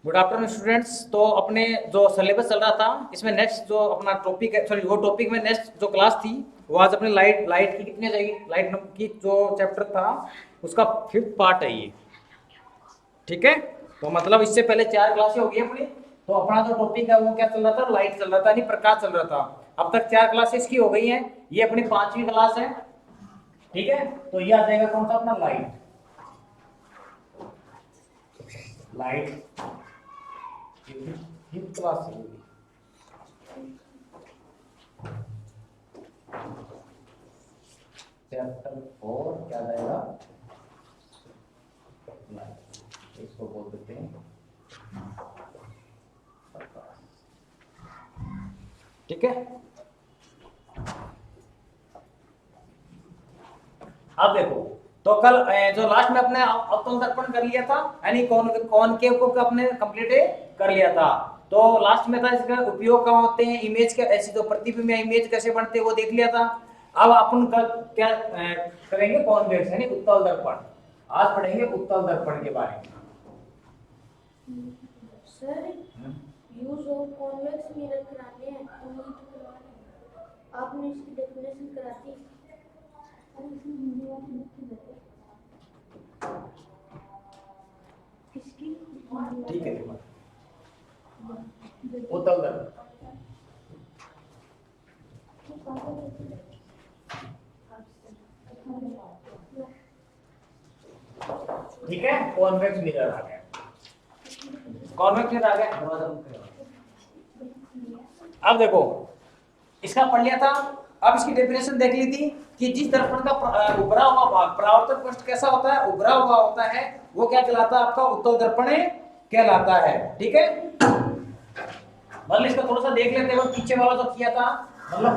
Good afternoon students. तो अपने जो सिलेबस चल रहा था इसमें नेक्स्ट जो अपना टॉपिक है, सॉरी वो टॉपिक में नेक्स्ट जो क्लास थी वो आज अपने लाइट की कितनी जाएगी, लाइट की जो चैप्टर था उसका 5th पार्ट है ये। ठीक है, तो मतलब इससे पहले 4 क्लासें हो गई अपनी। तो अपना जो टॉपिक है वो क्या चल रहा था, लाइट चल रहा था, यानी प्रकाश चल रहा था। अब तक 4 क्लासेस की हो गई हैं, ये अपनी 5वीं क्लास है। ठीक है, तो ये आ जाएगा कौन सा अपना लाइट। फिफ्थ क्लास से होगी। चैप्टर 4 क्या जाएगा, इसको बोल देते हैं। ठीक है, अब देखो तो कल जो लास्ट में अपने अवतल दर्पण कर लिया था, यानी कॉनकेव को अपने कंप्लीट कर लिया था। तो लास्ट में था इसका उपयोग कहाँ होते हैं, इमेज के ऐसी जो प्रतिबिंब या इमेज कैसे बनते हैं वो देख लिया था। अब अपन क्या करेंगे, कॉन्वेक्स यानी उत्तल दर्पण। आज पढ़ेंगे उत्तल दर्पण के बारे में। Sir use of convex mirror कराने हैं तो आपने इसकी डेफिनेशन करा दी। ठीक है, उत्तल दर्पण ठीक है, कॉन्वेक्स मिरर आ गया, कॉन्वेक्स मिरर आ गया। अब देखो इसका पढ़ लिया था, अब इसकी डेफिनेशन देख ली थी कि जिस दर्पण का उभरा हुआ भाग, परावर्तक पृष्ठ कैसा होता है, उभरा हुआ होता है, वो क्या कहलाता है, आपका उत्तल दर्पण कहलाता है। ठीक है, मतलब इसका थोड़ा सा देख लेते हैं, पीछे वाला जो किया था, मतलब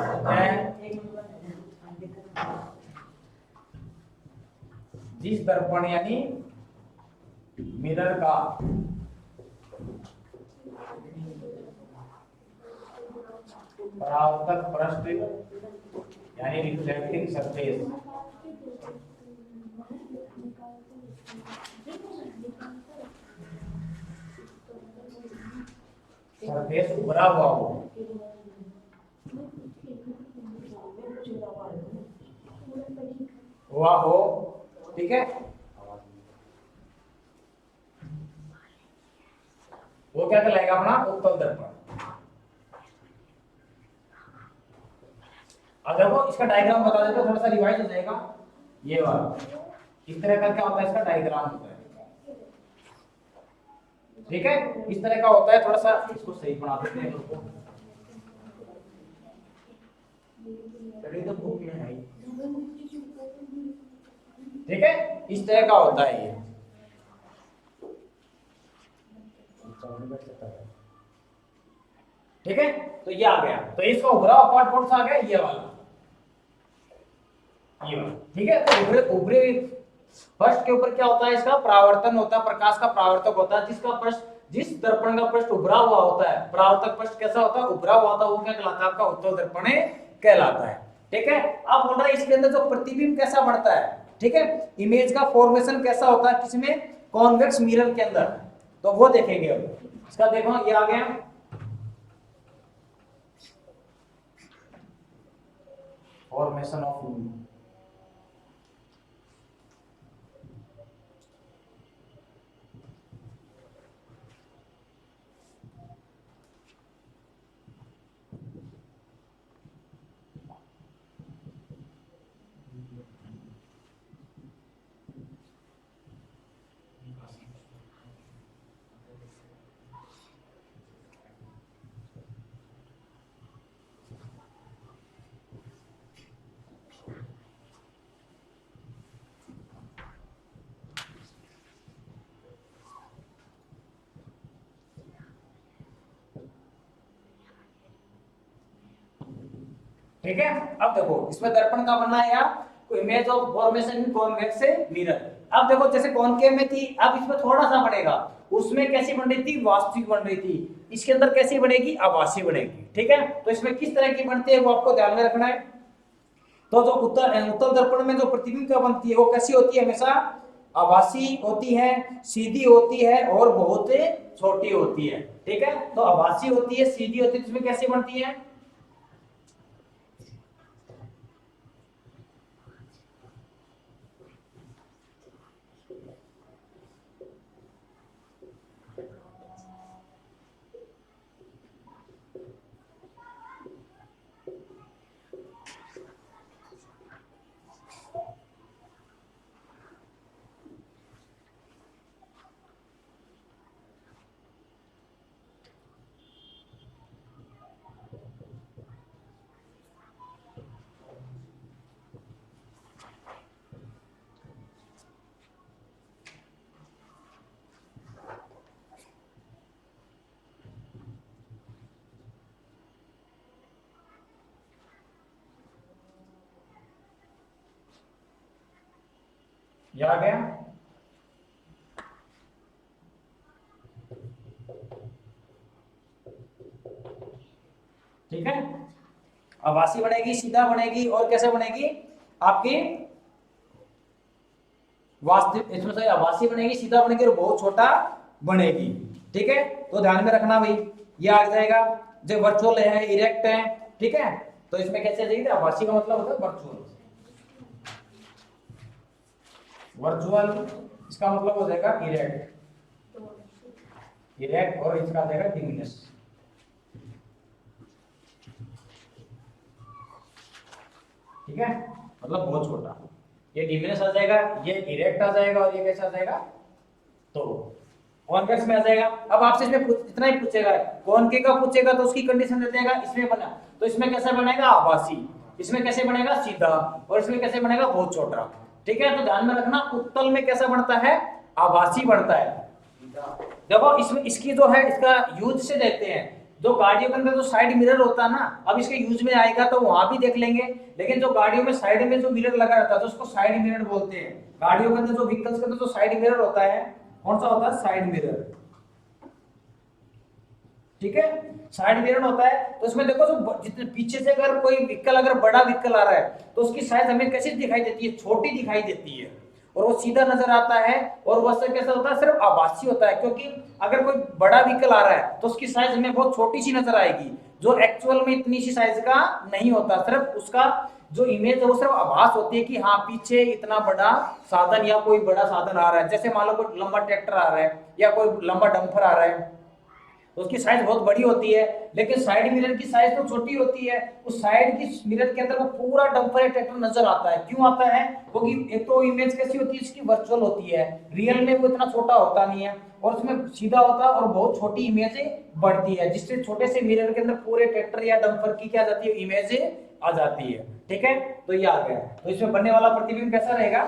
जिस दर्पण यानी मिरर का परावर्तक पृष्ठ यानी रिफ्लेक्टिंग सरफेस सरफेस उभरा हुआ हो, ठीक है, वो क्या कहलाएगा अपना उत्तल दर्पण। अगर वो इसका डायग्राम बता देते थोड़ा सा रिवाइज हो जाएगा। ये वाला इस तरह का क्या होता है, इसका डायग्राम होता है। ठीक है, इस तरह का होता है, थोड़ा सा इसको सही बना देते हैं लोगों को। तो बुक में है, ठीक है, इस तरह का होता है ये। ठीक है, तो ये आ गया, तो इसका उभरा हुआ पार्ट कौन सा आ गया, ये वाला, ये वाला। ठीक है, तो उभरे पृष्ठ के ऊपर क्या होता है, इसका परावर्तन होता है, प्रकाश का परावर्तक होता है। जिसका पृष्ठ, जिस दर्पण का पृष्ठ उभरा हुआ होता है, परावर्तक पृष्ठ कैसा होता है, उभरा हुआ होता है, वो क्या कहलाता है, आपका उत्तल दर्पण कहलाता है। ठीक है, अब बोल रहा है इसके अंदर जो प्रतिबिंब कैसा बढ़ता है, ठीक है, इमेज का फॉर्मेशन कैसा होता है, किसमें, कॉन्वेक्स मिरर के अंदर, तो वो देखेंगे। अब इसका देखो ये आ गया फॉर्मेशन ऑफ ठीक है। अब देखो इसमें दर्पण का बनना है, image of formation in convex mirror. अब देखो जैसे कॉनकेव में थी, अब इसमें थोड़ा सा बढ़ेगा, उसमें कैसी बन रही थी, वास्तविक बन रही थी, इसके अंदर कैसी बनेगी, आभासी बनेगी। ठीक है, तो इसमें किस तरह की बनती है वो आपको ध्यान में रखना है। तो जो उत्तल दर्पण में जो प्रतिबिंब क्या बनती है वो कैसी होती है, हमेशा आभासी होती है, सीधी होती है और बहुत छोटी होती है। ठीक है, तो आभासी होती है, सीधी होती है, इसमें कैसे बनती है। ये आ गया। ठीक है, आभासी बनेगी, सीधा बनेगी और कैसे बनेगी आपकी वास्तविक, इसमें से आभासी बनेगी, सीधा बनेगी और बहुत छोटा बनेगी। ठीक है, तो ध्यान में रखना भाई, ये आ जाएगा। जो वर्चुअल है, इरेक्ट है। ठीक है, तो इसमें कैसे जाएगी, आभासी का मतलब होता है वर्चुअल, वर्चुअल इसका मतलब हो जाएगा इरेक्ट, इरेक्ट और इसका आ जाएगा डिमिनिश। ठीक है, मतलब बहुत छोटा, ये डिमिनिश आ जाएगा, ये इरेक्ट आ जाएगा और ये कैसे आ जाएगा, तो कॉन्वेक्स में आ जाएगा। अब आपसे इसमें इतना ही पूछेगा, कॉनकेव का पूछेगा तो उसकी कंडीशन दे देगा, इसमें बना तो इसमें कैसे बनेगा आभासी, इसमें कैसे बनेगा सीधा और इसमें कैसे बनेगा बहुत छोटा। ठीक है, तो ध्यान में रखना उत्तल में कैसा बनता है, आभासी बनता है। देखो इसमें इसकी जो है इसका यूज से देखते हैं, जो गाड़ियों के अंदर जो साइड मिरर होता है ना, अब इसके यूज में आएगा तो वहां भी देख लेंगे, लेकिन जो गाड़ियों में साइड में जो मिरर लगा रहता है तो उसको साइड मिरर बोलते हैं। गाड़ियों के अंदर जो व्हीकल्स के अंदर जो साइड मिरर होता है, कौन सा होता है, साइड मिरर। ठीक है, साइड मिरर होता है, तो इसमें देखो जो जितने पीछे से अगर कोई व्हीकल, अगर बड़ा व्हीकल आ रहा है तो उसकी साइज हमें कैसी दिखाई देती है, छोटी दिखाई देती है और वो सीधा नजर आता है, और वह कैसा होता है, सिर्फ आभासी होता है, क्योंकि अगर कोई बड़ा व्हीकल आ रहा है तो उसकी साइज हमें बहुत छोटी सी नजर आएगी, जो एक्चुअल में इतनी सी साइज का नहीं होता, सिर्फ उसका जो इमेज है वो सिर्फ आभास होती है कि हाँ पीछे इतना बड़ा साधन या कोई बड़ा साधन आ रहा है। जैसे मान लो कोई लंबा ट्रैक्टर आ रहा है या कोई लंबा डंपर आ रहा है तो उसकी साइज बहुत बड़ी होती है, लेकिन साइड मिरर की साइज तो छोटी होती है। उस साइड की मिरर के अंदर वो पूरा डंपर या ट्रैक्टर नजर आता है। क्यों आता है, क्योंकि एक तो इमेज कैसी होती है, इसकी वर्चुअल होती है, रियल में वो इतना छोटा होता नहीं है, और उसमें सीधा होता है और बहुत छोटी इमेज बढ़ती है, जिससे छोटे से मिरर के अंदर पूरे ट्रैक्टर या डंपर की क्या जाती है, इमेज आ जाती है। ठीक है, तो ये आ गया। तो इसमें बनने वाला प्रतिबिंब कैसा रहेगा,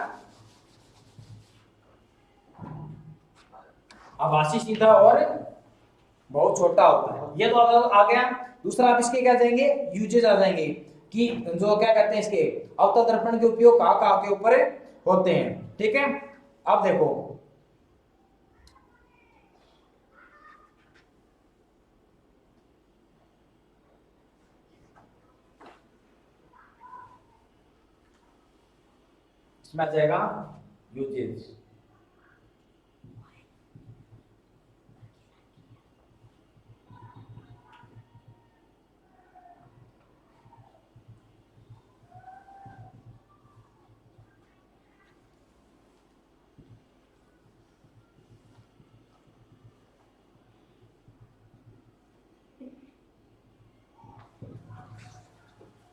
आभासी, सीधा और बहुत छोटा होता है। ये तो आ गया। दूसरा आप इसके क्या जाएंगे, यूजेज आ जाएंगे कि जो क्या कहते हैं, इसके अवतल दर्पण के उपयोग कहां कहां के ऊपर होते हैं। ठीक है, अब देखो इसमें आ जाएगा यूजेज।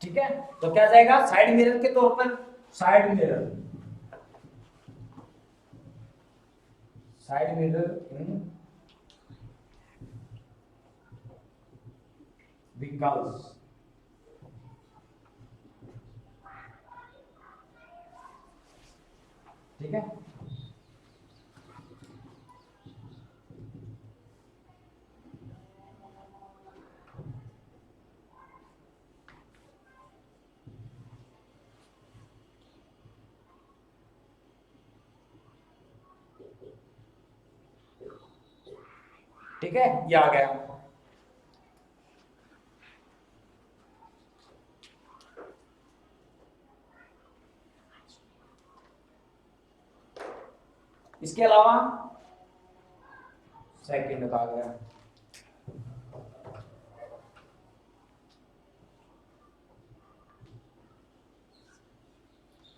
ठीक है, तो क्या जाएगा, साइड मिरर के तौर पर, साइड मिरर, साइड मिरर इन व्हीकल्स। ठीक है, ठीक है, ये आ गया। इसके अलावा सेकंड का आ गया,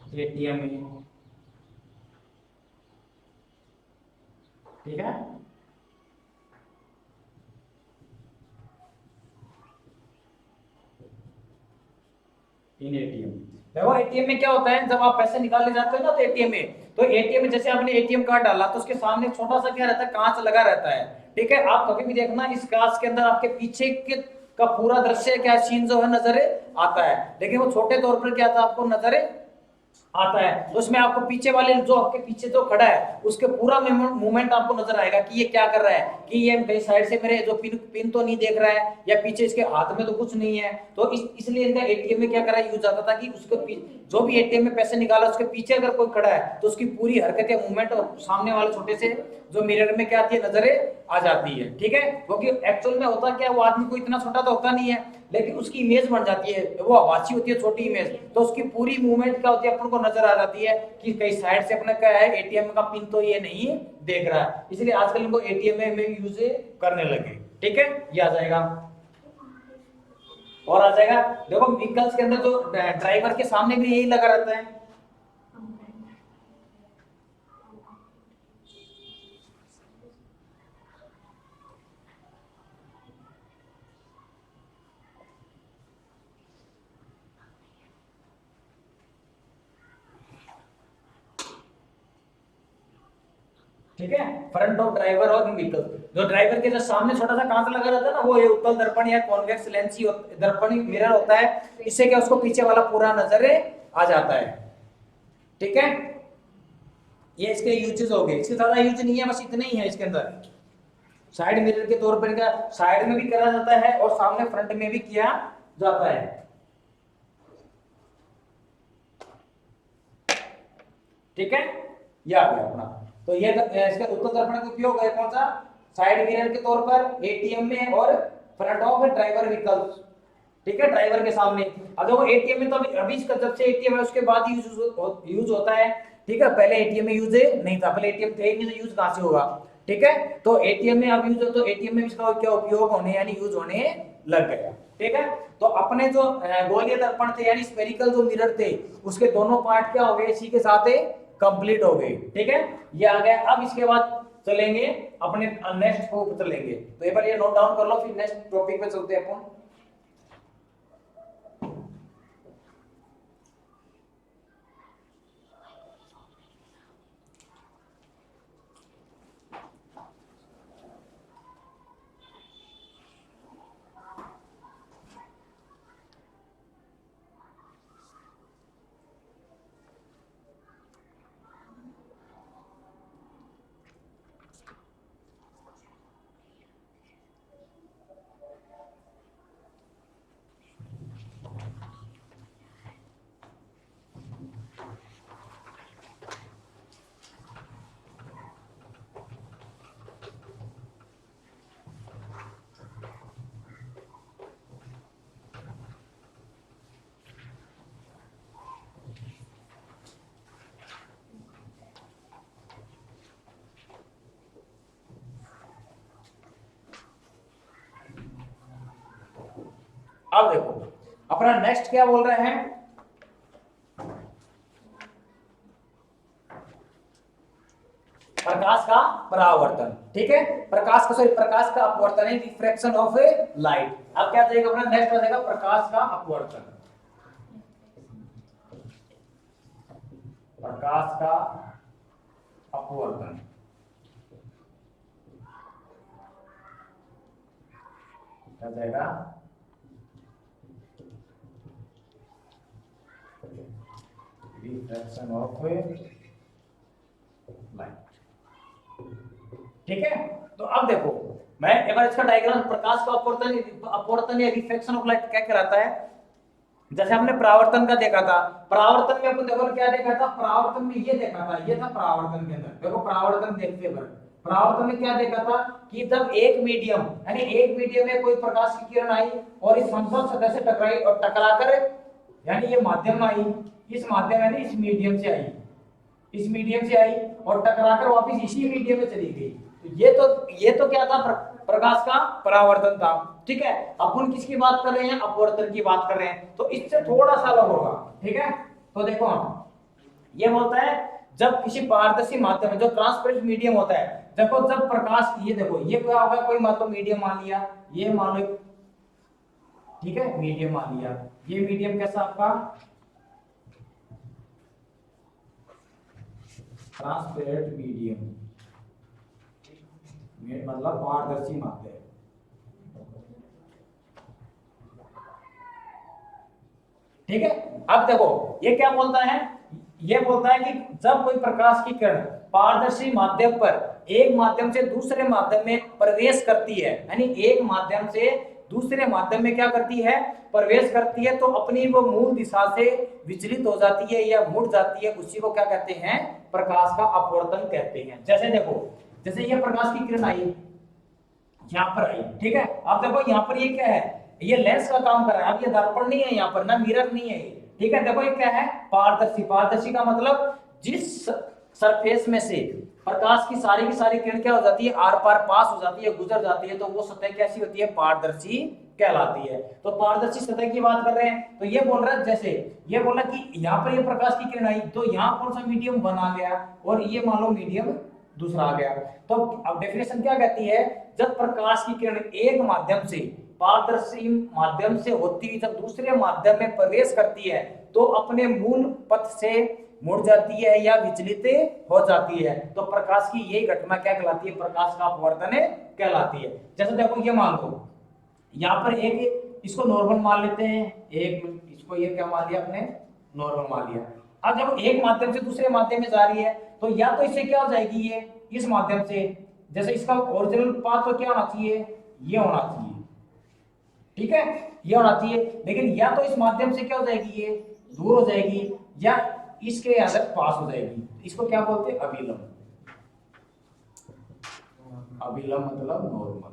एटीएम में, ठीक है। इन एटीएम, देखो एटीएम में क्या होता है, जब आप पैसे निकालने जाते हो ना तो एटीएम में, तो एटीएम में जैसे आपने एटीएम कार्ड डाला तो उसके सामने छोटा सा क्या रहता है, कांच लगा रहता है, ठीक है। आप कभी भी देखना इस कांच के अंदर आपके पीछे के का पूरा दृश्य क्या सीन जो है नजर आता है, लेकिन वो छोटे तौर पर क्या था आपको नजर आता है, तो उसमें आपको पीछे वाले जो आपके पीछे जो खड़ा है उसके पूरा मूवमेंट आपको नजर आएगा कि ये क्या कर रहा है, कि ये कहीं साइड से मेरे जो पिन पिन तो नहीं देख रहा है, या पीछे इसके हाथ में तो कुछ नहीं है। तो इसलिए इनका एटीएम में क्या करा यूज आता था कि उसके जो भी एटीएम में पैसे निकाला उसके पीछे अगर कोई खड़ा है तो उसकी पूरी हरकत या मूवमेंट और सामने वाले छोटे से जो मिरर में क्या आती है नजरे आ जाती है, ठीक है। क्योंकि एक्चुअल में होता क्या है, वो आदमी को इतना छोटा तो होता नहीं है, लेकिन उसकी इमेज बन जाती है, वो आभासी होती है छोटी इमेज, तो उसकी पूरी मूवमेंट क्या होती है अपन को नजर आ जाती है कि कई साइड से अपना क्या है एटीएम का पिन तो ये नहीं देख रहा है, इसलिए आजकल इनको एटीएम में यूज करने लगे, ठीक है। ये आ जाएगा और आ जाएगा, देखो व्हीकल्स के अंदर जो ड्राइवर के सामने भी यही लगा रहता है, ठीक है। फ्रंट ऑफ ड्राइवर और व्हीकल, जो ड्राइवर के जो सामने छोटा सा कांच लगा रहता है ना, वो ये उत्तल दर्पण या कॉन्वेक्स लेंस ही दर्पण मिरर होता है, इससे क्या उसको पीछे वाला पूरा नजर आ जाता है, ठीक है। ये इसके यूजेस हो गए, इसके ज्यादा यूज नहीं है, बस इतने ही है इसके अंदर। साइड मिरर के तौर पर क्या साइड में भी करा जाता है और सामने फ्रंट में भी किया जाता है, ठीक है। ये आ गया अपना, तो ये इसका उत्तल दर्पण का उपयोग है कौन सा, साइड मिरर के तौर पर एटीएम में और फ्रंट ऑफ ड्राइवर व्हीकल, ठीक है, ड्राइवर के सामने। अब देखो एटीएम में तो अभी इसका जब से एटीएम है उसके बाद यूज होता है, ठीक है। पहले एटीएम में यूज नहीं था, पहले एटीएम थे नहीं तो यूज कहां से होगा, ठीक है। तो एटीएम में अब यूज हो तो एटीएम में इसका क्या उपयोग होने यानी यूज होने लग गया, ठीक है। तो अपने जो गोलीय दर्पण थे यानी स्फेरिकल जो मिरर थे उसके दोनों पार्ट क्या हो गए इसी के साथ कंप्लीट हो गई, ठीक है। ये आ गया। अब इसके बाद चलेंगे अपने नेक्स्ट को चलेंगे, तो एक बार ये नोट डाउन कर लो, फिर नेक्स्ट टॉपिक पे चलते हैं अपन। अब देखो अपना नेक्स्ट क्या बोल रहे हैं, प्रकाश का परावर्तन, ठीक है। प्रकाश का सॉरी प्रकाश का अपवर्तन है रिफ्रैक्शन ऑफ ए लाइट। अब क्या जाएगा अपना नेक्स्ट आ जाएगा प्रकाश का अपवर्तन, प्रकाश का अपवर्तन, क्या जाएगा रिफ्रैक्शन ऑफ लाइट, ठीक है। तो अब देखो मैं एक बार इसका डायग्राम, प्रकाश का अपवर्तन या रिफ्रैक्शन ऑफ लाइट क्या कहलाता है, जैसे हमने परावर्तन का देखा था, परावर्तन में अपन देखो क्या देखा था, परावर्तन में ये देखा था, ये था परावर्तन के अंदर, देखो परावर्तन देखते हैं परावर्तन में क्या देखा था कि जब एक मीडियम यानी एक मीडियम में कोई प्रकाश की किरण आई और इस समतल सतह से टकराई और टकराकर यानी ये माध्यम में आई, इस माध्यम यानी इस मीडियम से आई, इस मीडियम से आई और टकराकर वापस इसी मीडियम में चली गई। तो ये तो क्या था, प्रकाश का परावर्तन था। ठीक है, अपन किसकी बात कर रहे हैं, अपवर्तन की बात कर रहे हैं, तो इससे थोड़ा सा अलग होगा। ठीक है, तो देखो ये होता है जब किसी पारदर्शी माध्यम में जो ट्रांसपेरेंट मीडियम होता है, देखो जब प्रकाश, ये देखो ये क्या होगा, कोई मान लो मीडियम मान लिया, ये मान लो, ठीक है मीडियम मान लिया, ये मीडियम कैसा आपका ट्रांसपेरेंट मीडियम, मतलब पारदर्शी माध्यम। ठीक है, अब देखो ये क्या बोलता है, ये बोलता है कि जब कोई प्रकाश की किरण पारदर्शी माध्यम पर एक माध्यम से दूसरे माध्यम में प्रवेश करती है, यानी एक माध्यम से दूसरे माध्यम में क्या करती है, प्रवेश करती है, तो अपनी वो मूल दिशा से विचलित हो जाती है या मुड़ जाती है, उसी को क्या कहते हैं, प्रकाश का अपवर्तन कहते हैं। जैसे देखो, जैसे ये प्रकाश की किरण आई, यहाँ पर आई, ठीक है, अब देखो यहाँ पर ये क्या है, ये लेंस का काम कर रहा है, अब ये दर्पण नहीं है, यहाँ पर ना मिरर नहीं है ये। ठीक है, देखो ये क्या है, पारदर्शी। पारदर्शी का मतलब जिस सरफेस में से प्रकाश की सारी किरण क्या हो जाती है, आर पार पास हो जाती है, गुजर जाती है, तो वो सतह कैसी होती है, पारदर्शी कहलाती है। तो पारदर्शी सतह की बात कर रहे हैं, तो ये बोल रहा है, जैसे ये बोला कि यहाँ पर ये प्रकाश की किरण आई, तो यहाँ कौन सा मीडियम बना गया और ये मान लो मीडियम दूसरा आ गया। तो अब डेफिनेशन क्या कहती है, जब प्रकाश की किरण एक माध्यम से पारदर्शी माध्यम से होती हुई जब दूसरे माध्यम में प्रवेश करती है, तो अपने मूल पथ से मुड़ जाती है या विचलित हो जाती है, तो प्रकाश की यही घटना क्या कहलाती है, प्रकाश का अपवर्तन कहलाती है। जैसे देखो ये मान लो, यहाँ पर एक इसको नॉर्मल मान लेते हैं, एक मिनट, इसको ये क्या मान लिया अपने, नॉर्मल मान लिया। अब जब एक माध्यम से दूसरे माध्यम में जा रही है, तो या तो इससे क्या हो जाएगी, ये इस माध्यम से, जैसे इसका ओरिजिनल पाथ तो क्या होना चाहिए, ये होना चाहिए, ठीक है, ये होना चाहिए, लेकिन या तो इस माध्यम से क्या हो जाएगी, ये दूर हो जाएगी, या इसके अंदर पास हो जाएगी। इसको क्या बोलते हैं, अभिलंब। अभिलंब मतलब नॉर्मल।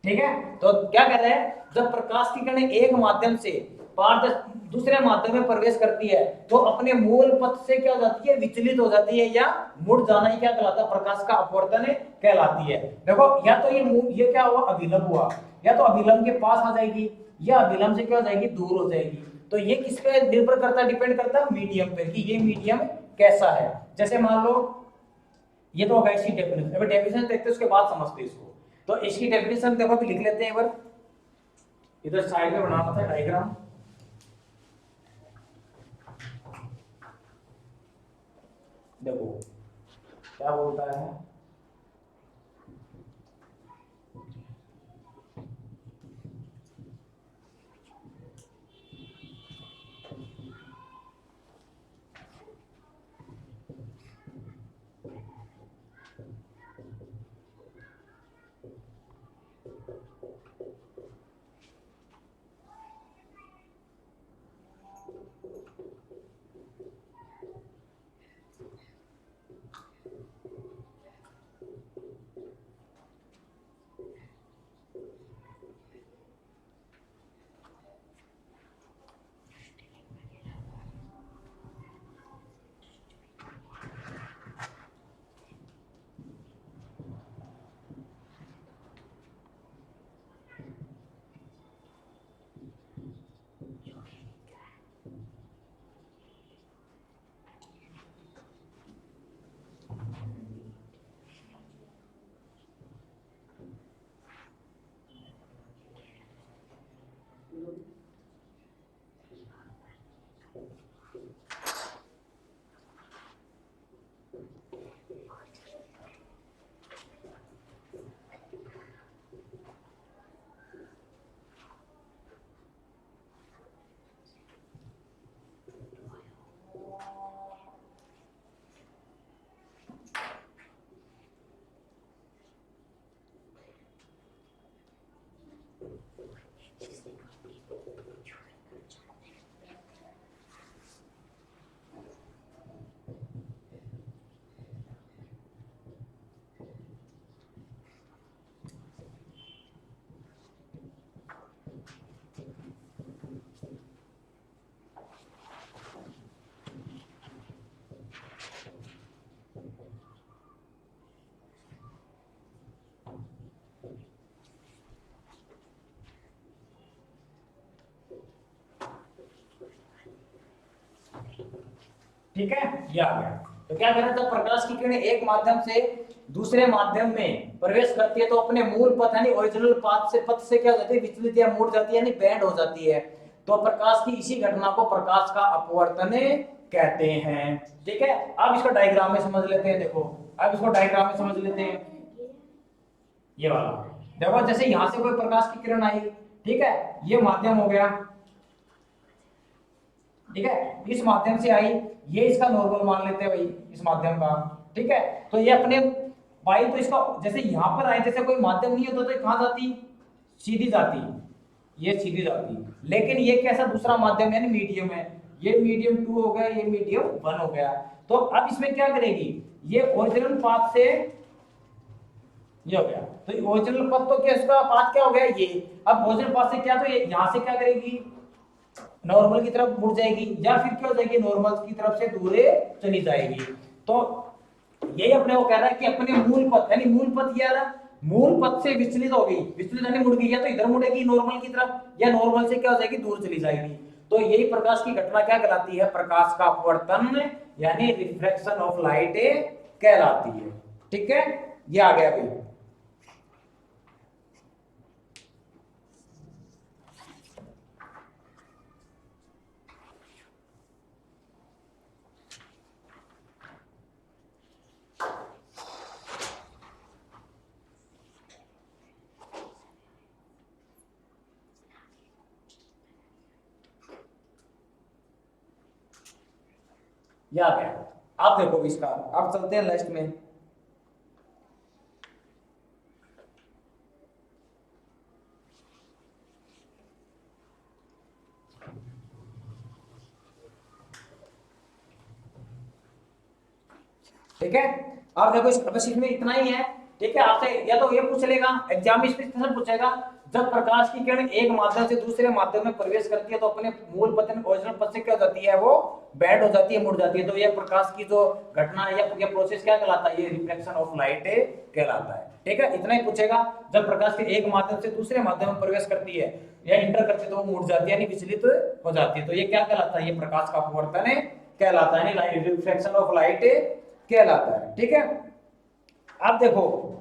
ठीक है, तो क्या कह रहे हैं, जब प्रकाश की किरण एक माध्यम से दूसरे माध्यम में प्रवेश करती है, तो अपने मूल पथ से क्या हो जाती है, विचलित हो जाती है या मुड़ जाना ही क्या कहलाता है, प्रकाश का अपवर्तन कहलाती है। देखो या तो ये क्या हुआ, अभिलंब हुआ, या तो अभिलंब के पास आ जाएगी, या अभिलंब से क्या हो जाएगी, दूर हो जाएगी। तो ये किस पे निर्भर करता है, डिपेंड करता है मीडियम पे, कि ये मीडियम कैसा है। जैसे मान लो ये तो होगा इसकी डेफिनेशन, अभी डेफिनेशन देखते हैं उसके बाद समझते हैं इसको। तो इसकी डेफिनेशन देखो, अभी लिख लेते हैं एक बार, इधर साइड में बनाना था डायग्राम। देखो क्या बोलता है, ठीक है, ये आ गया। तो क्या करें, जब प्रकाश की किरण एक माध्यम से दूसरे माध्यम में प्रवेश करती है तो अपने मूल पथ यानी ओरिजिनल पाथ से पथ से क्या हो जाती है, विचलित या मुड़ जाती है यानी बैंड हो जाती है। तो प्रकाश की इसी घटना को प्रकाश का अपवर्तन कहते हैं। ठीक है, अब इसको डायग्राम में समझ लेते हैं। देखो अब इसको डायग्राम में समझ लेते हैं। ये वाला देखो, जैसे यहां से कोई प्रकाश की किरण आई, ठीक है, ये माध्यम हो गया, ठीक है, इस माध्यम से आई, ये इसका नॉर्मल मान लेते हैं भाई इस माध्यम का। ठीक है, तो ये अपने भाई तो इसका जैसे यहां पर आए, जैसे कोई माध्यम नहीं होता तो ये कहां जाती, सीधी जाती, ये सीधी जाती। लेकिन ये कैसा दूसरा माध्यम यानी मीडियम है, ये मीडियम 2 हो गया, ये मीडियम 1 हो गया। तो अब इसमें क्या करेगी, ये ओरिजिनल पाथ से ये हो गया, तो ओरिजिनल पथ तो क्या इसका पाथ क्या हो गया ये। अब ओरिजिनल पाथ से क्या, तो ये यहां से क्या करेगी, नॉर्मल की तरफ मुड़ जाएगी, या फिर क्या हो जाएगी, नॉर्मल की तरफ से दूर चली जाएगी। तो यही अपने को कह रहा है कि अपने मूल पथ यानी मूल पथ क्या रहा, मूल पथ से विचलित हो गई, विचलित यानी मुड़ गई, या तो इधर मुड़ेगी नॉर्मल की तरफ, या नॉर्मल से क्या हो जाएगी, दूर चली जाएगी। तो यही प्रकाश की घटना क्या कहलाती है, प्रकाश का अपवर्तन यानी रिफ्रैक्शन ऑफ लाइट कहलाती है। ठीक है, ये आ गया भाई। ये आ गया। आप देखो इसका, आप चलते हैं नेक्स्ट में। ठीक है, आप देखो बस इसमें इतना ही है। ठीक है, आपसे या तो ये पूछ लेगा एग्जाम में, इसमें पूछेगा जब प्रकाश की किरण एक माध्यम से दूसरे माध्यम में प्रवेश करती है तो अपने मूल पथ ओरिजिनल पथ से क्या हो जाती है, वो बैंड हो जाती है, मुड़ जाती है। तो ये प्रकाश की जो घटना है या प्रोसेस क्या कहलाता है, ये रिफ्लेक्शन ऑफ लाइट कहलाता है। ठीक है, इतना ही पूछेगा। जब प्रकाश की एक माध्यम से दूसरे माध्यम में प्रवेश करती है या इंटर करती है तो वो मुड़ जाती है यानी विचलित हो जाती है। तो ये क्या कहलाता है, ये प्रकाश का अपवर्तन कहलाता है, यानी रिफ्लेक्शन ऑफ लाइट कहलाता है। ठीक है, अब देखो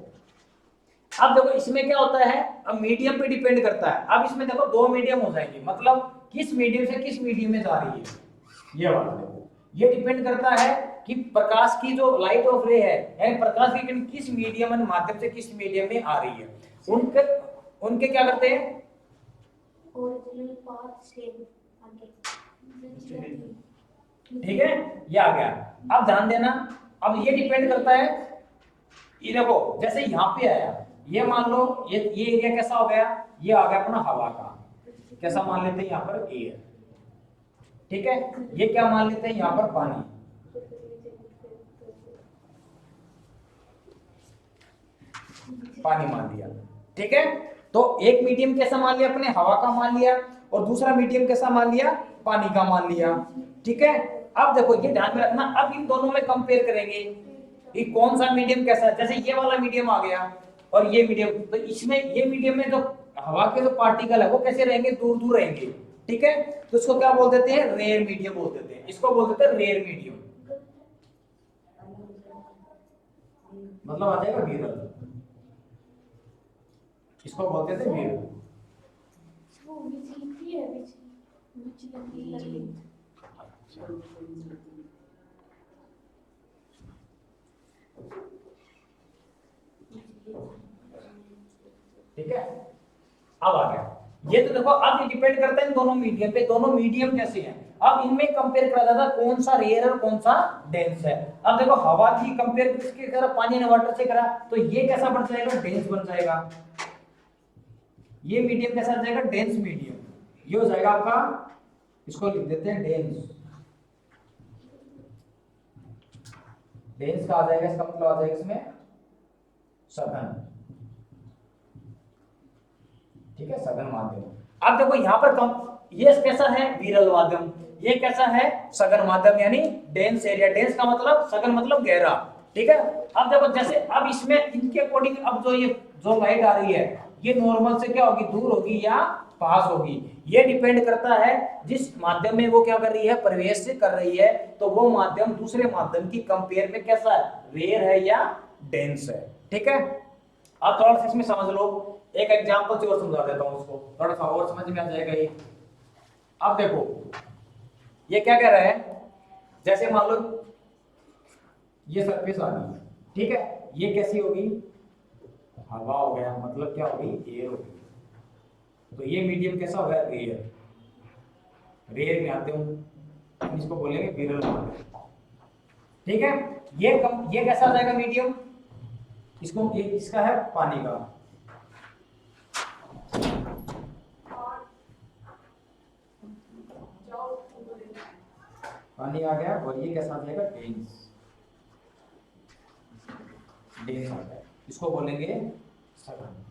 इसमें क्या होता है, अब मीडियम पे डिपेंड करता है। अब इसमें देखो दो मीडियम हो जाएंगे, मतलब किस मीडियम से किस मीडियम में जा रही है, ये वाला देखो, ये डिपेंड करता है कि प्रकाश की जो लाइट ऑफ रे है यानी प्रकाश की किरण किस मीडियम यानी माध्यम से किस मीडियम में आ रही है। उनके क्या करते हैं, ओरिजिनल पाथ से आगे। ठीक है, ये आ गया। अब ध्यान देना, अब ये डिपेंड करता है, ये देखो जैसे यहाँ पे आया, ये मान लो ये एरिया कैसा हो गया, ये आ गया अपना हवा का, कैसा मान लेते हैं यहाँ पर एयर। ठीक है, ये क्या मान लेते हैं यहाँ पर पानी। पानी मान लिया। ठीक है, तो एक मीडियम कैसा मान लिया अपने, हवा का मान लिया, और दूसरा मीडियम कैसा मान लिया, पानी का मान लिया। ठीक है, अब देखो ये ध्यान में रखना, अब इन दोनों में कंपेयर करेंगे कि कौन सा मीडियम कैसा है। जैसे ये वाला मीडियम आ गया और ये मीडियम, तो इसमें ये मीडियम में जो हवा के जो पार्टिकल है वो कैसे रहेंगे, दूर दूर रहेंगे। ठीक है, तो इसको क्या बोल देते हैं, रेयर मीडियम बोल देते हैं, इसको बोल देते हैं रेयर मीडियम, मतलब आ जाएगा विरल, इसको बोलते थे विरल। वो विचलित है, विचलित। ठीक है, अब आ गया ये, तो देखो अब ये डिपेंड करता है इन दोनों मीडियम पे, दोनों मीडियम कैसे हैं। अब इनमें कंपेयर करा जाता है कौन सा रेयर और कौन सा डेंस है। अब देखो हवा की कंपेयर किसके करा, पानी ने वाटर से करा, तो ये कैसा बन जाएगा, डेंस बन जाएगा। ये मीडियम कैसा आ जाएगा, डेंस मीडियम, ये हो जाएगा आपका, इसको लिख देते हैं डेंस। डेंस का आ जाएगा, इसका मतलब आ जाएगा इसमें सघन। ठीक है, सघन माध्यम। अब देखो यहाँ पर ये कैसा है, विरल माध्यम, ये कैसा है, सघन माध्यम यानी डेंस एरिया। डेंस का मतलब सघन मतलब गहरा। ठीक है, अब देखो जैसे अब इसमें इनके अकॉर्डिंग अब जो ये जो लाइट आ रही है ये नॉर्मल से क्या होगी, दूर होगी या पास होगी। ये डिपेंड करता है जिस माध्यम में वो क्या कर रही है, प्रवेश कर रही है, तो वो माध्यम दूसरे माध्यम की कंपेयर में कैसा है, रेयर है या डेंस है। ठीक है, अब थोड़ा सा इसमें समझ लो, एक एग्जांपल से और समझा देता हूं उसको, थोड़ा सा और समझ में आ जाएगा ये। अब देखो ये क्या कह रहा है, जैसे मान लो ये सरफेस आ गई, ठीक है, ये कैसी होगी, हवा हो गया, मतलब क्या होगी, एयर होगी। तो ये मीडियम कैसा होगा, रेयर। रेयर में आते हूँ, हम इसको बोलेंगे विरल माध्यम। ठीक है, ये कैसा हो जाएगा मीडियम, इसको ये इसका है पानी का, पानी आ गया, और ये कैसा आ जाएगा, डेंस। डेंस आ गया, इसको बोलेंगे सघन।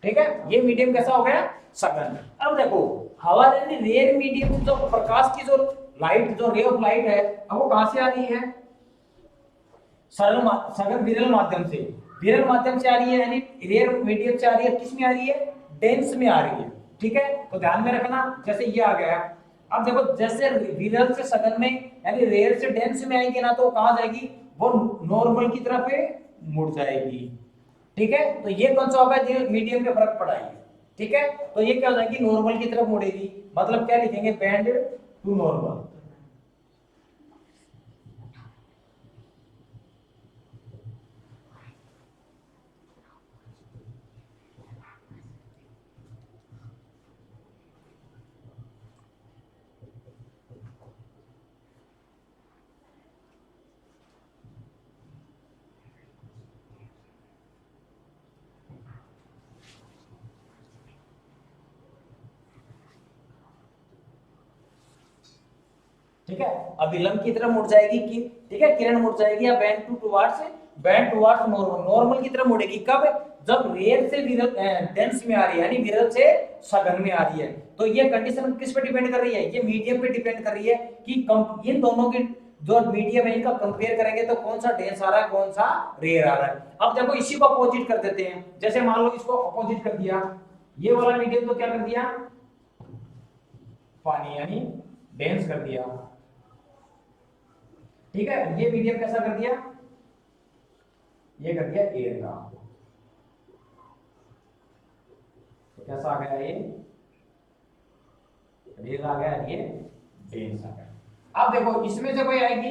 ठीक है, ये मीडियम कैसा हो गया, सघन। अब देखो हवा यानी रेयर मीडियम, जो प्रकाश की जो लाइट, जो रे ऑफ लाइट है, अब वो कहां से आ रही है, सरल सघन विरल माध्यम से। विरल माध्यम से आ रही है, यानी रेयर मीडियम से आ रही है, किस में आ रही है, डेंस में आ रही है। ठीक है, तो ध्यान में रखना, जैसे ये आ गया। अब देखो जैसे विरल से सघन में यानी रेयर से डेंस में आएगी ना, तो कहां जाएगी, वो नॉर्मल की तरफ मुड़ जाएगी। ठीक है, तो ये कौन सा होगा, जो मीडियम में फर्क पड़ा है। ठीक है, तो ये क्या हो जाएगी, नॉर्मल की तरफ मुड़ेगी, मतलब क्या लिखेंगे, बेंड टू नॉर्मल। ठीक है, अभिलंब की तरफ मुड़ जाएगी कि, ठीक है, किरण मुड़ जाएगी, या bend to towards normal, normal की तरफ मुड़ेगी कब, जब रेयर से विरल डेंस में आ रही है, यानी विरल से सघन में आ रही है। तो ये कंडीशन किस पे डिपेंड कर रही है, ये मीडियम पे डिपेंड कर रही है कि इन दोनों की जो मीडियम है, इनका कंपेयर करेंगे तो कौन सा डेंस आ रहा है, कौन सा रेयर आ रहा है। अब देखो इसी को अपोजिट कर देते हैं, जैसे मान लो इसको अपोजिट कर दिया, ये वाला मीडियम तो क्या कर दिया, पानी यानी डेंस कर दिया। ठीक है, ये मीडियम कैसा कर दिया, ये कर दिया एयर का। तो कैसा आ गया, ये रेयर आ गया, ये डेंस आ गया। अब देखो इसमें से कोई आएगी,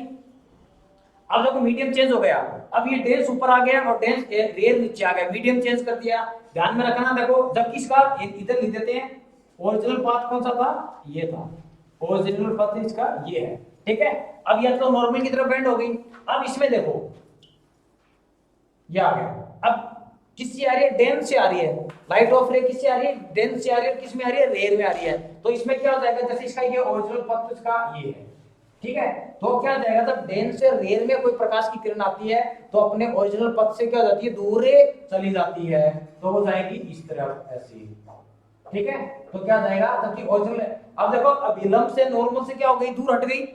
अब देखो मीडियम चेंज हो गया, अब ये डेंस ऊपर आ गया और डेंस रेयर नीचे आ गया, मीडियम चेंज कर दिया। ध्यान में रखना, देखो जब किसका इधर लिख देते हैं, ओरिजिनल पाथ कौन सा था, ये था, ओरिजिनल पाथ इसका ये है। ठीक है, अब ये तो नॉर्मल की तरफ बेंड हो गई। अब इसमें देखो ये आ गया, अब किससे आ रही है, डेंस से आ रही है, लाइट ऑफ रे किससे आ रही है, डेंस से आ रही है, किस में आ रही है, रेयर में आ रही है। तो इसमें क्या हो जाएगा, जैसे इसका ये ओरिजिनल पथ इसका ये है, ठीक है, तो क्या हो जाएगा, जब डेंस से रेयर में कोई प्रकाश की किरण आती है तो अपने ओरिजिनल पथ से क्या हो जाती है, दूर चली जाती है, तो वो जाएगी इस तरफ ऐसे। ठीक है, तो क्या जाएगा, जबकि ओरिजिनल, अब देखो अभिलंब से नॉर्मल से क्या हो गई, दूर हट गई।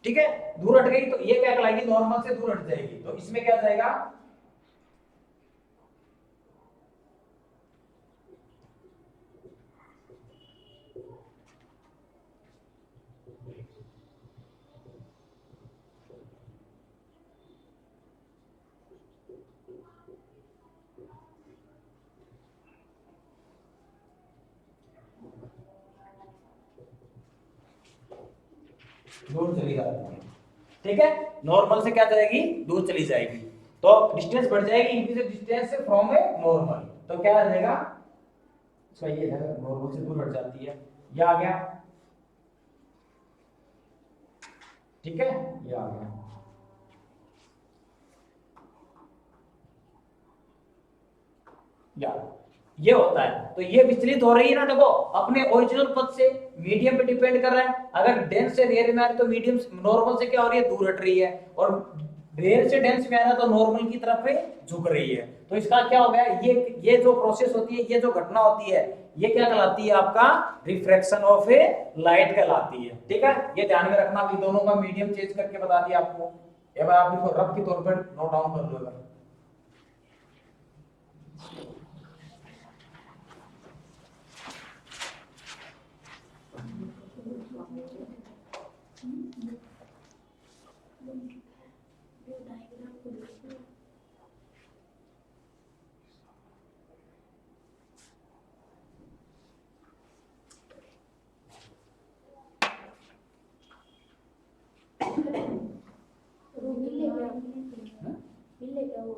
ठीक है, दूर हट गई, तो ये क्या कहलाएगी, नॉर्मल से दूर हट जाएगी, तो इसमें क्या जाएगा, दूर चली जाती है। ठीक है, नॉर्मल से क्या जाएगी, दूर चली जाएगी, तो डिस्टेंस बढ़ जाएगी, increase distance from a normal, तो क्या आ जाएगा, इसका ये है, नॉर्मल से दूर हट जाती है, ये आ गया। ठीक है, ये आ गया, या ये होता है, तो ये विचलित हो रही है ना, देखो अपने ओरिजिनल पथ से मीडियम पे डिपेंड कर रहा है। अगर डेंस से रेयर में आ रही तो मीडियम नॉर्मल से क्या हो रही है, दूर हट रही है, और रेयर से डेंस में आ रहा तो नॉर्मल की तरफ झुक रही है। तो इसका क्या हो गया, ये जो प्रोसेस होती है, ये जो घटना होती है, ये क्या कहलाती है, आपका रिफ्रैक्शन ऑफ ए लाइट कहलाती है। ठीक है, ये ध्यान में रखना, अभी दोनों का मीडियम चेंज करके बता दिया आपको, ये बार आप इसको रफ के तौर पर नोट डाउन कर लो। मिलेगा वो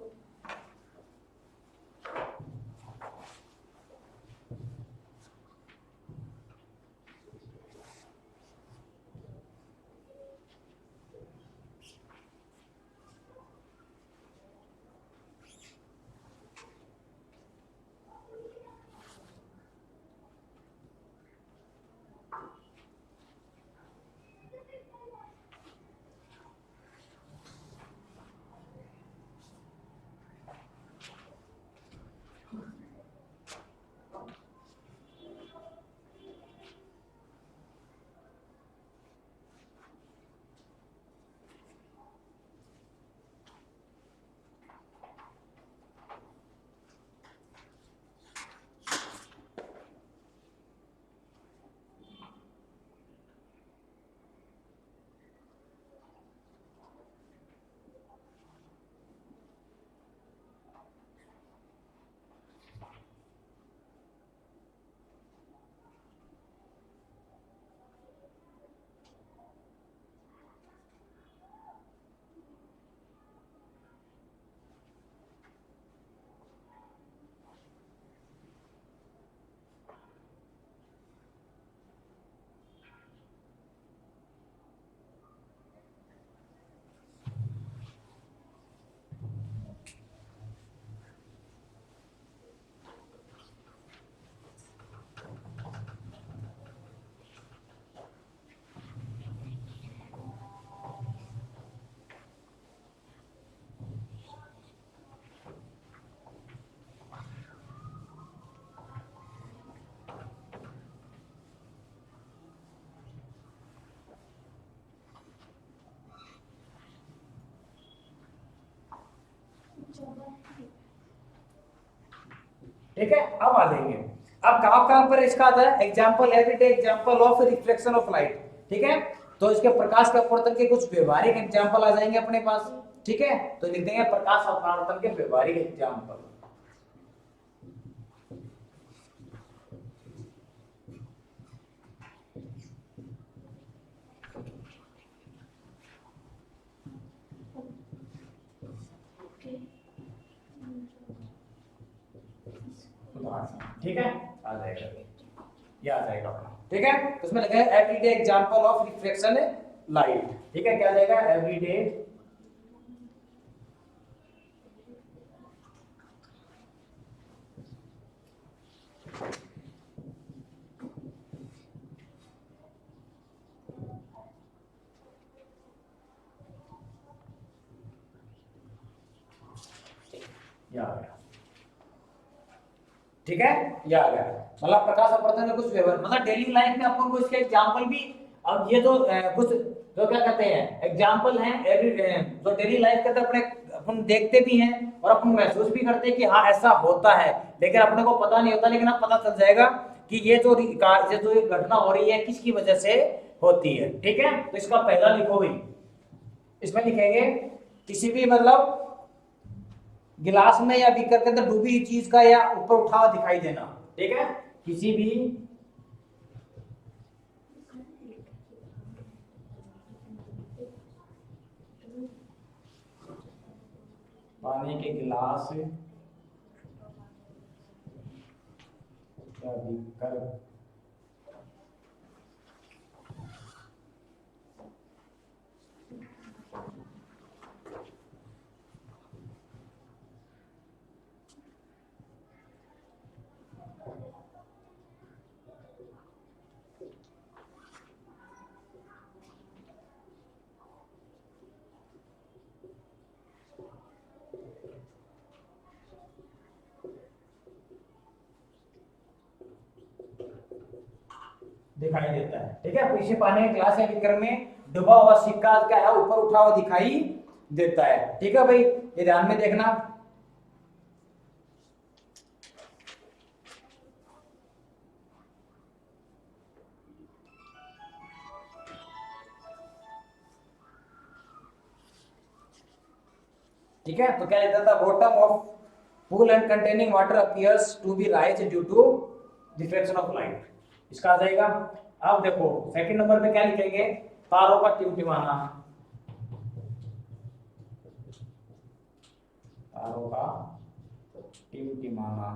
ठीक है, अब आ जाएंगे। अब कहां पर इसका आता है example, everyday example of reflection of light. ठीक है, तो इसके प्रकाश के अपवर्तन के कुछ व्यवहारिक एग्जांपल आ जाएंगे अपने पास। ठीक है, तो लिख देंगे प्रकाश अपवर्तन के व्यवहारिक एग्जांपल। ठीक है, आ जाएगा, ये आ जाएगा अपना। ठीक है, तो इसमें लिखा है everyday example of reflection light. ठीक है, क्या आ जाएगा एवरीडे ये आ गया। ठीक है, ये आ गया, मतलब प्रकाश अपवर्तन का कुछ व्यवहार, मतलब डेली लाइफ में अपन को इसके एग्जांपल भी। अब ये जो कुछ जो क्या कहते हैं एग्जांपल हैं एवरी जो डेली लाइफ के अंदर अपने अपन देखते भी हैं और अपन महसूस भी करते हैं कि हाँ ऐसा होता है, लेकिन अपने को पता नहीं होता। लेकिन अब पता चल जाएगा कि ये जो घटना हो रही है किसकी वजह से होती है। ठीक है, तो इसका पहला लिखो भाई, इसमें लिखेंगे किसी भी मतलब गिलास में या बीकर के अंदर डूबी हुई चीज का या ऊपर उठा हुआ दिखाई देना। ठीक है, किसी भी पानी के गिलास या बीकर दिखाई देता है। ठीक है, पीछे पानी के ग्लास या बीकर में डूबा हुआ सिक्का क्या है ऊपर उठा हुआ दिखाई देता है। ठीक है भाई, ये ध्यान में देखना। ठीक है, तो क्या लिखा था, bottom of pool and containing water appears to be rise due to diffraction of light. इसका आ जाएगा। अब देखो सेकंड नंबर पे क्या लिखेंगे, तारों का टिमटिमाना, तारों का टिमटिमाना।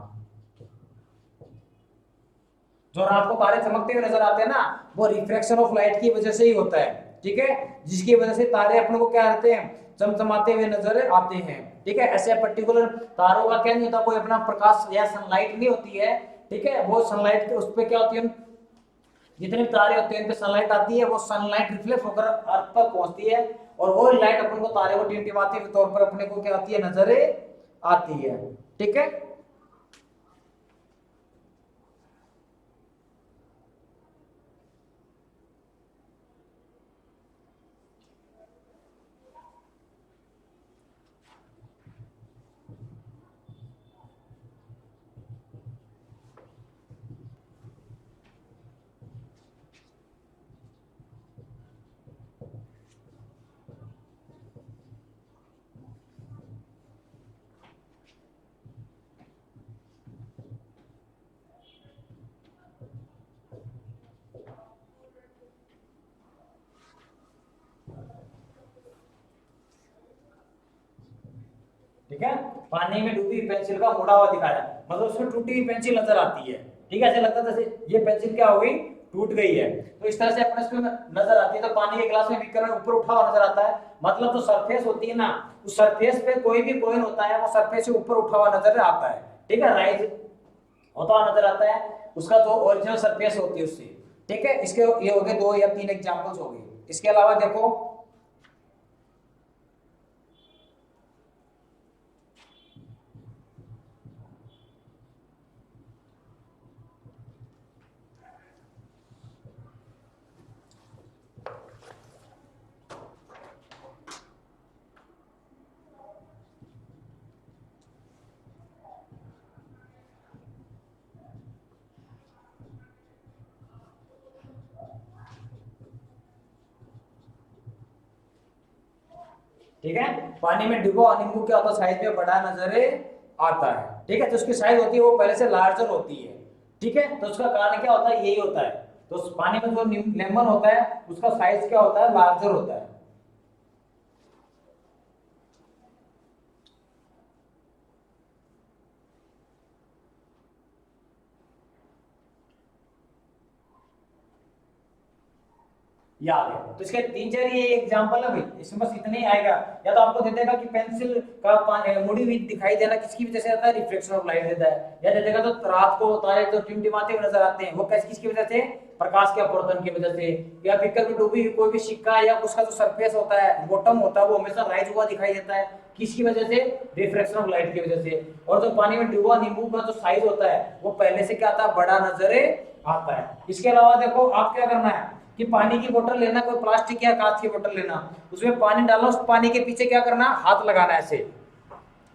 जो रात को तारे चमकते हुए नजर आते हैं ना, वो रिफ्रैक्शन ऑफ लाइट की वजह से ही होता है। ठीक है, जिसकी वजह से तारे अपने को क्या करते हैं, चमचमाते हुए नजर आते हैं। ठीक है, ऐसे पर्टिकुलर तारों का क्या नहीं होता, कोई अपना प्रकाश या सनलाइट नहीं होती है। ठीक है, वो सनलाइट के उस पे क्या होती है, जितने तारे होते हैं उन पे सनलाइट आती है, वो सनलाइट रिफ्लेक्ट होकर अर्थ पर पहुंचती है, और वो लाइट अपने को तारे को टिमटिमाते हुए तौर पर अपने को क्या आती है, नजर आती है। ठीक है, ठीक है, पानी में डूबी पेंसिल का मुड़ा हुआ दिखाया, मतलब उसमें टूटी हुई पेंसिल नजर आती है। ठीक है, ऐसे लगता है जैसे ये पेंसिल क्या हो गई, टूट गई है। तो इस तरह से अपने इसमें नजर आती है। तो पानी के गिलास में बीकर में ऊपर उठा हुआ नजर आता है, मतलब जो सरफेस होती है ना, उस सरफेस पे कोई भी कॉइन होता है, वो सरफेस से ऊपर उठा हुआ नजर आता है। ठीक है, राइज होता हुआ नजर आता है, उसका जो ओरिजिनल सरफेस होती है उससे। ठीक है, इसके ये हो गए 2 या 3 एग्जांपल्स हो गए। इसके अलावा देखो, ठीक है, पानी में डूबा हुआ नींबू क्या होता है, साइज में बड़ा नजर आता है। ठीक है, तो उसकी साइज होती है वो पहले से लार्जर होती है। ठीक है, तो उसका कारण क्या होता है, यही होता है। तो उस पानी में जो लेमन होता है उसका साइज क्या होता है, लार्जर होता है। याद है, तो इसके 3 4 ये एग्जांपल है भाई, इसमें बस इतना ही आएगा। या तो आपको दे देगा कि पेंसिल का मुड़ी हुई दिखाई देना किसकी वजह से आता है, रिफ्लेक्शन ऑफ लाइट देता है। या दे देगा तो रात को तारे जो टिमटिमाते हुए नजर आते हैं, वो किसकी वजह से, प्रकाश के अपवर्तन की वजह से। या फिर में डूबी हुई कोई भी सिक्का या उसका जो सरफेस होता है, बॉटम होता है, वो हमेशा राइज हुआ दिखाई देता है, किसकी वजह से, रिफ्लेक्शन ऑफ लाइट की वजह से। और जो पानी में डूबा नींबू का जो साइज होता है, वो पहले से क्या आता है, बड़ा नजर आता है। इसके अलावा देखो आप क्या करना है, कि पानी की बोतल लेना, कोई प्लास्टिक या कांच की बोतल लेना, उसमें पानी डालना, उस पानी के पीछे क्या करना, हाथ लगाना ऐसे।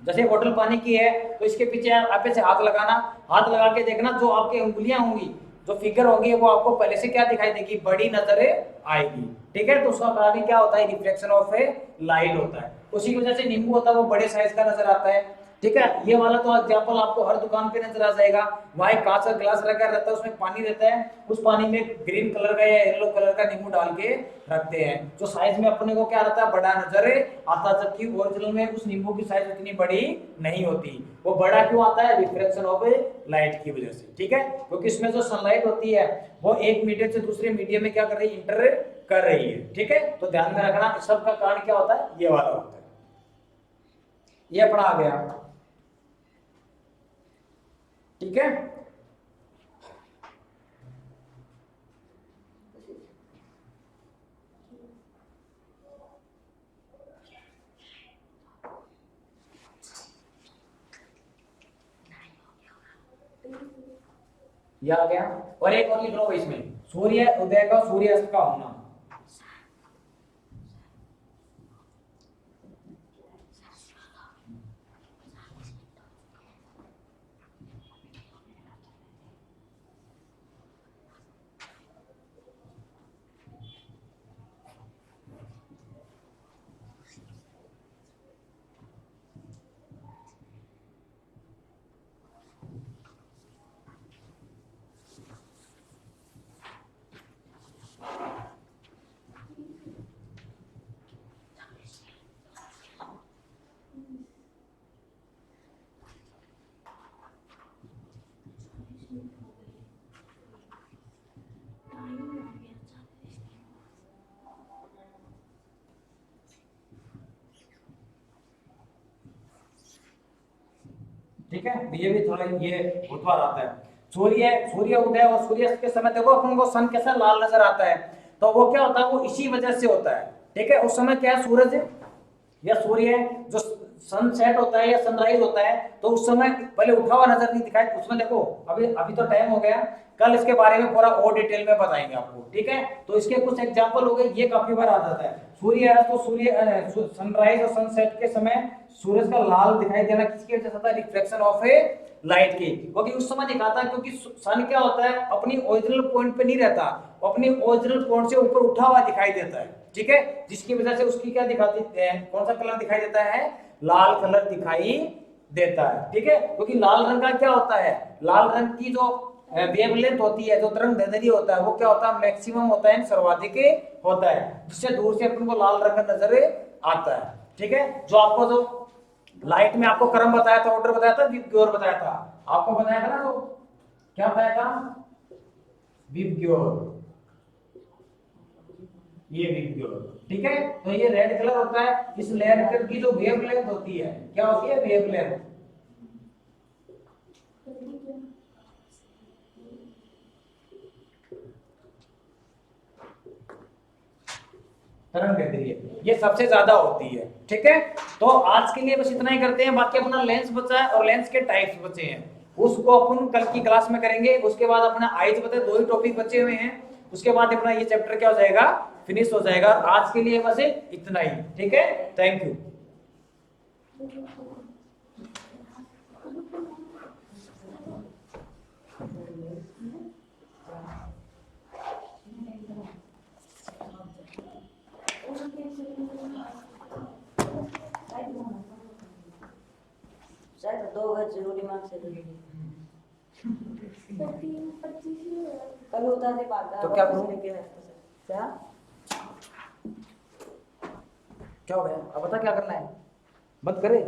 जैसे बोतल पानी की है तो इसके पीछे आप ऐसे हाथ लगाना, हाथ लगा के देखना, जो आपकी उंगलियां होंगी, जो फिगर होगी, वो आपको पहले से क्या दिखाई देगी, बड़ी नजर आएगी। ठीक है, तो उसका कारण क्या होता है, रिफ्लेक्शन ऑफ ए लाइट होता है। उसी की वजह से नींबू होता है वो बड़े साइज का नजर आता है। ठीक है, ये वाला तो एग्जांपल आपको हर दुकान पे नजर आ जाएगा। वहां एक कांच का गिलास रखा रहता है, उसमें पानी रहता है, उस पानी में ग्रीन कलर का या येलो कलर का नींबू डाल के रखते हैं, जो साइज में अपने को क्या रहता है, बड़ा नजर आता है। जबकि ओरिजिनल में उस नींबू की साइज उतनी बड़ी नहीं होती। वो बड़ा क्यों आता है, रिफ्लेक्शन ऑफ लाइट की वजह से। ठीक है, क्योंकि इसमें जो सनलाइट होती है वो एक मीडियम से दूसरे मीडियम में क्या कर रही है, इंटर कर रही है। ठीक है, तो ध्यान में रखना, सब का कारण क्या होता है, ये वाला होता है। ये अपना आ गया। ठीक है, ये आ गया। और एक और लिख लो इसमें, सूर्य उदय का सूर्य अस्त का होना। ठीक है, ये भी थोड़ा ये बहुत बार आता है। सूर्य सूर्य उदय और सूर्यास्त के समय देखो अपन को सन कैसा लाल नजर आता है, तो वो क्या होता है, वो इसी वजह से होता है। ठीक है, उस समय क्या है, सूरज या सूर्य जो सनसेट होता है या सनराइज होता है, तो उस समय पहले उठा हुआ नजर नहीं दिखाई, उसमें देखो अभी अभी तो टाइम हो गया, कल इसके बारे में पूरा और डिटेल में बताएंगे आपको। ठीक है, तो इसके कुछ एग्जांपल हो गए, ये काफी बार आ जाता है। सूर्यास्त तो सूर्य सनराइज और सनसेट के समय सूरज का लाल दिखाई देना किसकी वजह से होता है, रिफ्लेक्शन ऑफ ए लाइट की, क्योंकि उस समय दिखाता है, क्योंकि सन क्या होता है अपनी ओरिजिनल पॉइंट पे नहीं रहता, अपनी ओरिजिनल पॉइंट से ऊपर उठा हुआ दिखाई देता है। ठीक है, जिसकी वजह से उसकी क्या दिखाती है, कौन सा कलर दिखाई देता है, लाल कलर दिखाई देता है। ठीक है, क्योंकि लाल रंग का क्या होता है, लाल रंग की जो वेवलेंथ होती है, जो तरंग दैर्ध्य होता है, वो क्या होता है, मैक्सिमम होता है, सर्वाधिक होता है, जिससे दूर से अपन को लाल रंग का नजर आता है। ठीक है, जो आपको जो लाइट में आपको क्रम बताया था, ऑर्डर बताया था, विबग्योर बताया था, आपको बताया था ना, तो क्या बताया था, विबग्योर, ये विबग्योर। ठीक है, तो ये रेड कलर होता है, इस रेड कलर की जो वेवलेंथ होती है, क्या होती है, वेवलेंथ, तरंग दैर्ध्य, ये सबसे ज्यादा होती है। ठीक है, तो आज के लिए बस इतना ही करते हैं, बाकी अपना लेंस बचा है और लेंस के टाइप्स बचे हैं, उसको अपन कल की क्लास में करेंगे। उसके बाद अपना आइज बचे, दो ही टॉपिक बचे हुए हैं, उसके बाद अपना ये चैप्टर क्या हो जाएगा, फिनिश हो जाएगा। आज के लिए बस इतना ही। ठीक है, थैंक यू। शायद 2 गज जरूरी मार्क से कल होता है पागा, तो क्या करूं? क्या क्या हो गया, अब बता क्या करना है, बंद करे।